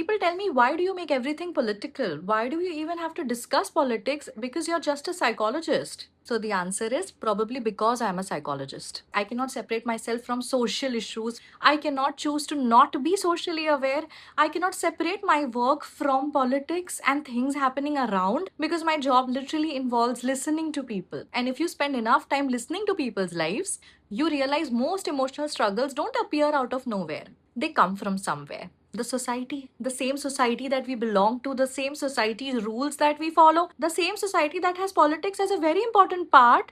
People tell me, why do you make everything political? Why do you even have to discuss politics? Because you're just a psychologist. So the answer is probably because I'm a psychologist. I cannot separate myself from social issues. I cannot choose to not be socially aware. I cannot separate my work from politics and things happening around because my job literally involves listening to people. And if you spend enough time listening to people's lives, you realize most emotional struggles don't appear out of nowhere. They come from somewhere. The society, the same society that we belong to, the same society's rules that we follow, the same society that has politics as a very important part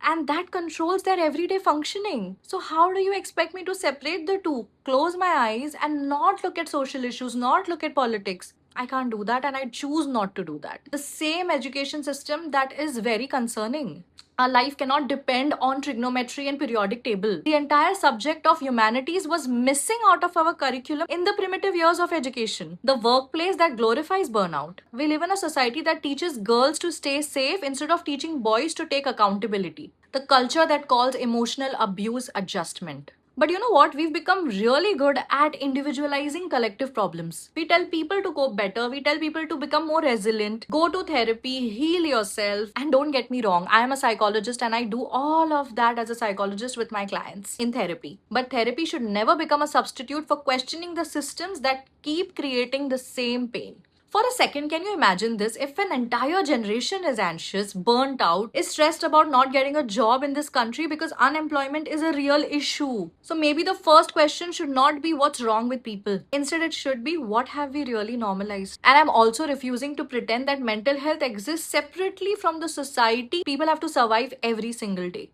and that controls their everyday functioning. So, how do you expect me to separate the two, close my eyes, and not look at social issues, not look at politics? I can't do that, and I choose not to do that. The same education system that is very concerning. Our life cannot depend on trigonometry and periodic table. The entire subject of humanities was missing out of our curriculum in the primitive years of education. The workplace that glorifies burnout. We live in a society that teaches girls to stay safe instead of teaching boys to take accountability. The culture that calls emotional abuse adjustment. But you know what? We've become really good at individualizing collective problems. We tell people to cope better, we tell people to become more resilient, go to therapy, heal yourself. And don't get me wrong, I am a psychologist and I do all of that as a psychologist with my clients in therapy. But therapy should never become a substitute for questioning the systems that keep creating the same pain. For a second, can you imagine this? If an entire generation is anxious, burnt out, is stressed about not getting a job in this country because unemployment is a real issue. So maybe the first question should not be what's wrong with people. Instead, it should be what have we really normalized? And I'm also refusing to pretend that mental health exists separately from the society people have to survive every single day.